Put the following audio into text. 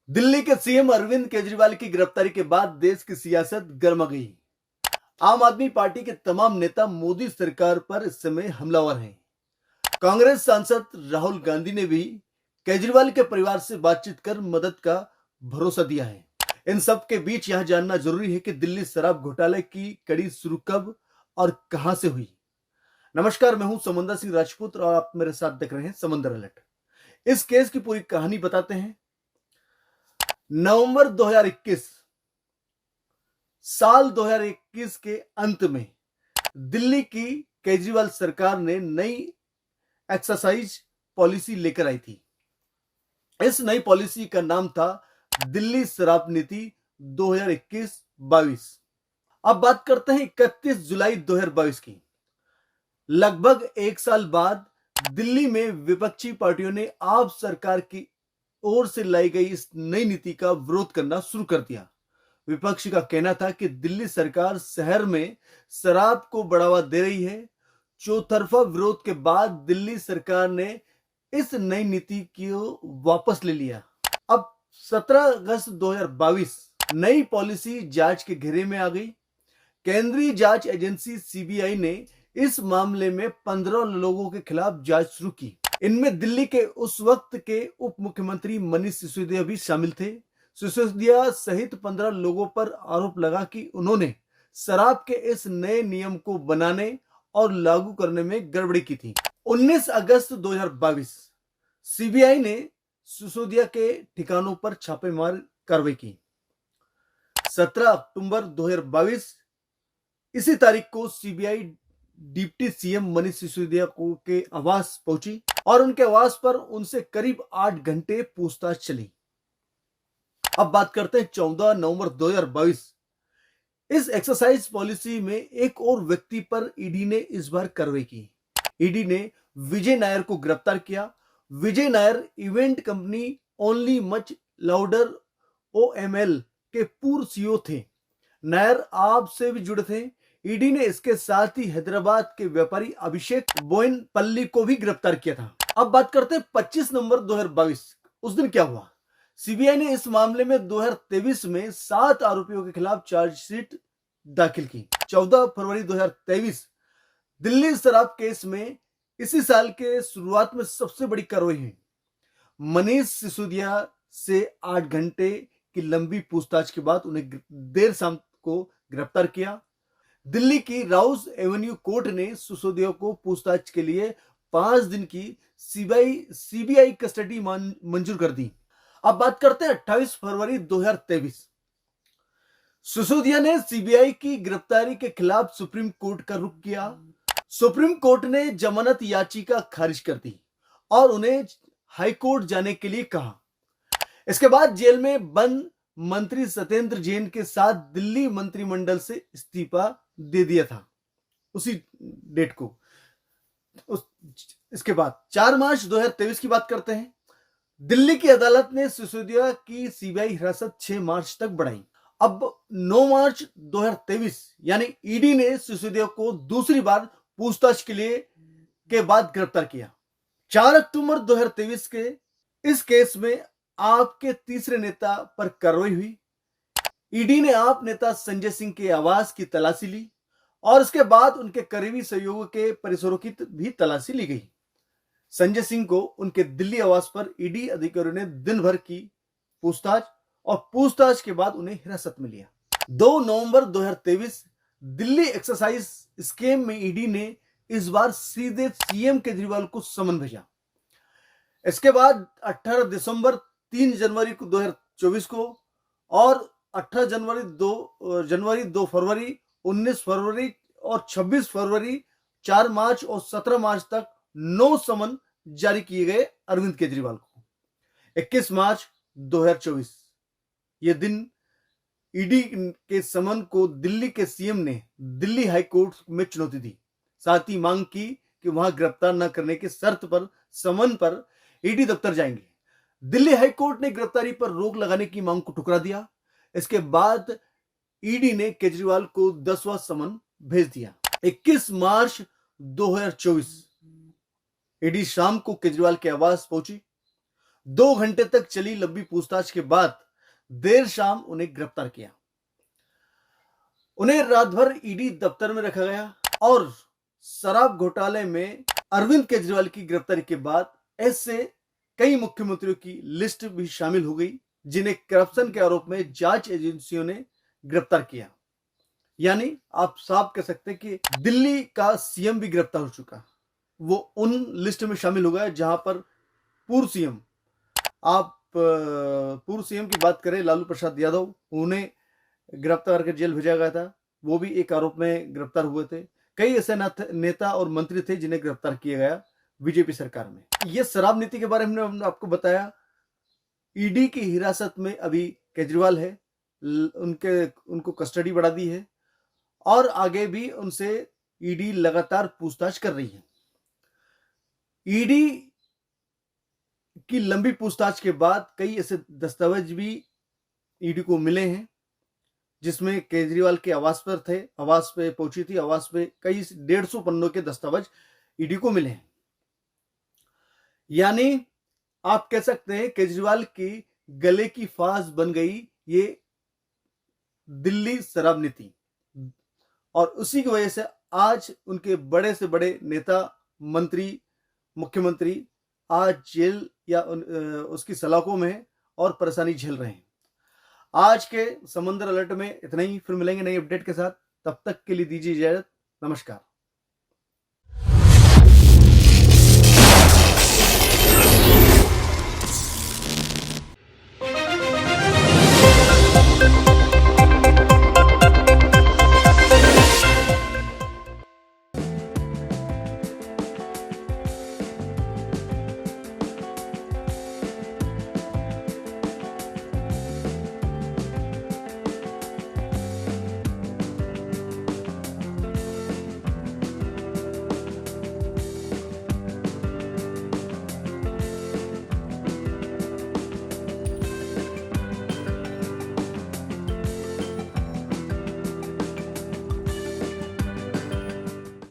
दिल्ली के सीएम अरविंद केजरीवाल की गिरफ्तारी के बाद देश की सियासत गर्मा गई। आम आदमी पार्टी के तमाम नेता मोदी सरकार पर इस समय हमलावर हैं। कांग्रेस सांसद राहुल गांधी ने भी केजरीवाल के परिवार से बातचीत कर मदद का भरोसा दिया है। इन सब के बीच यह जानना जरूरी है कि दिल्ली शराब घोटाले की कड़ी शुरू कब और कहां से हुई। नमस्कार, मैं हूं समंदर सिंह राजपूत और आप मेरे साथ देख रहे हैं समंदर अलर्ट। इस केस की पूरी कहानी बताते हैं। नवंबर 2021 साल 2021 के अंत में दिल्ली की केजरीवाल सरकार ने नई एक्सरसाइज पॉलिसी लेकर आई थी। इस नई पॉलिसी का नाम था दिल्ली शराब नीति 2021-22। अब बात करते हैं 31 जुलाई 2022 की। लगभग एक साल बाद दिल्ली में विपक्षी पार्टियों ने आप सरकार की ओर से लाई गई इस नई नीति का विरोध करना शुरू कर दिया। विपक्ष का कहना था कि दिल्ली सरकार शहर में शराब को बढ़ावा दे रही है। चौतरफा विरोध के बाद दिल्ली सरकार ने इस नई नीति को वापस ले लिया। अब 17 अगस्त 2022 नई पॉलिसी जांच के घेरे में आ गई। केंद्रीय जांच एजेंसी सीबीआई ने इस मामले में 15 लोगों के खिलाफ जांच शुरू की। इनमें दिल्ली के उस वक्त के उप मुख्यमंत्री मनीष सिसोदिया भी शामिल थे। सिसोदिया सहित 15 लोगों पर आरोप लगा कि उन्होंने शराब के इस नए नियम को बनाने और लागू करने में गड़बड़ी की थी। 19 अगस्त 2022 सीबीआई ने सिसोदिया के ठिकानों पर छापेमार कार्रवाई की। 17 अक्टूबर 2022 इसी तारीख को CBI deputy CM Manish Sisodia को के आवास पहुंची और उनके आवास पर उनसे करीब 8 घंटे पूछताछ चली। अब बात करते हैं 14 नवंबर 2022। इस एक्सरसाइज पॉलिसी में एक और व्यक्ति पर ईडी ने इस बार कार्रवाई की। ईडी ने विजय नायर को गिरफ्तार किया। Vijay Nair event company Only Much Louder OML के पूर्व सीईओ थे। नायर आपसे भी जुड़े थे। ईडी ने इसके साथ ही हैदराबाद के व्यापारी अभिषेक बोयनपल्ली को भी गिरफ्तार किया था। अब बात करते हैं 25 नवंबर 2022। उस दिन क्या हुआ? सीबीआई ने इस मामले में 2023 में 7 आरोपियों के खिलाफ चार्जशीट दाखिल की। 14 फरवरी 2023 दिल्ली शराब केस में इसी साल के शुरुआत में सबसे बड़ी कार्रवाई है। मनीष सिसोदिया से 8 घंटे की लंबी पूछताछ के बाद उन्हें देर शाम को गिरफ्तार किया। दिल्ली की राउस एवेन्यू कोर्ट ने सिसोदिया को पूछताछ के लिए 5 दिन की सीबीआई कस्टडी मंजूर कर दी। अब बात करते हैं 28 फरवरी 2023। सिसोदिया ने सीबीआई की गिरफ्तारी के खिलाफ सुप्रीम कोर्ट का रुख किया। सुप्रीम कोर्ट ने जमानत याचिका खारिज कर दी और उन्हें हाईकोर्ट जाने के लिए कहा। इसके बाद जेल में बंद मंत्री सत्येंद्र जैन के साथ दिल्ली मंत्रिमंडल से इस्तीफा दे दिया था उसी डेट को। इसके बाद 4 मार्च 2023 की बात करते हैं। दिल्ली की अदालत ने सिसोदिया की सीबीआई हिरासत 6 मार्च तक बढ़ाई। अब 9 मार्च 2023 यानी ईडी ने सिसोदिया को दूसरी बार पूछताछ के बाद गिरफ्तार किया। 4 अक्टूबर 2023 के इस केस में आपके तीसरे नेता पर कार्रवाई हुई। ईडी ने आप नेता संजय सिंह के आवास की तलाशी ली और उसके बाद उनके करीबी सहयोगियों के परिसरों की भी तलाशी ली गई। संजय सिंह को उनके दिल्ली आवास पर ईडी अधिकारियों ने दिन भर की पूछताछ और पूछताछ के बाद उन्हें हिरासत में लिया। 2 नवंबर 2023 दिल्ली एक्सरसाइज स्कीम में ईडी ने इस बार सीधे सीएम केजरीवाल को समन भेजा। इसके बाद 18 दिसंबर, 3 जनवरी 2024 को और 18 जनवरी, 2 फरवरी, 19 फरवरी और 26 फरवरी, 4 मार्च और 17 मार्च तक 9 समन जारी किए गए अरविंद केजरीवाल को। 21 मार्च 2024 यह दिन ईडी के समन को दिल्ली के सीएम ने दिल्ली हाईकोर्ट में चुनौती दी। साथ ही मांग की कि वहां गिरफ्तार न करने की शर्त पर समन पर ईडी दफ्तर जाएंगे। दिल्ली हाईकोर्ट ने गिरफ्तारी पर रोक लगाने की मांग को ठुकरा दिया। इसके बाद ईडी ने केजरीवाल को 10वां समन भेज दिया। 21 मार्च 2024 ईडी शाम को केजरीवाल के आवास पहुंची। 2 घंटे तक चली लंबी पूछताछ के बाद देर शाम उन्हें गिरफ्तार किया। उन्हें रात भर ईडी दफ्तर में रखा गया और शराब घोटाले में अरविंद केजरीवाल की गिरफ्तारी के बाद ऐसे कई मुख्यमंत्रियों की लिस्ट भी शामिल हो गई जिन्हें करप्शन के आरोप में जांच एजेंसियों ने गिरफ्तार किया। यानी आप साफ कह सकते हैं कि दिल्ली का सीएम भी गिरफ्तार हो चुका, वो उन लिस्ट में शामिल हो गया जहां पर पूर्व सीएम, आप पूर्व सीएम की बात करें लालू प्रसाद यादव, उन्हें गिरफ्तार करके जेल भेजा गया था, वो भी एक आरोप में गिरफ्तार हुए थे। कई ऐसे नेता और मंत्री थे जिन्हें गिरफ्तार किया गया बीजेपी सरकार में। ये शराब नीति के बारे में हमने आपको बताया। ईडी की हिरासत में अभी केजरीवाल है, उनको कस्टडी बढ़ा दी है और आगे भी उनसे ईडी लगातार पूछताछ कर रही है। ईडी की लंबी पूछताछ के बाद कई ऐसे दस्तावेज भी ईडी को मिले हैं जिसमें केजरीवाल के आवास पर थे, आवास पे पहुंची थी, आवास पे कई 150 पन्नों के दस्तावेज ईडी को मिले हैं। यानी आप कह सकते हैं केजरीवाल की गले की फांस बन गई ये दिल्ली शराब नीति, और उसी की वजह से आज उनके बड़े से बड़े नेता, मंत्री, मुख्यमंत्री आज जेल या उसकी सलाखों में है और परेशानी झेल रहे हैं। आज के समंदर अलर्ट में इतना ही, फिर मिलेंगे नई अपडेट के साथ। तब तक के लिए दीजिए इजाजत। नमस्कार।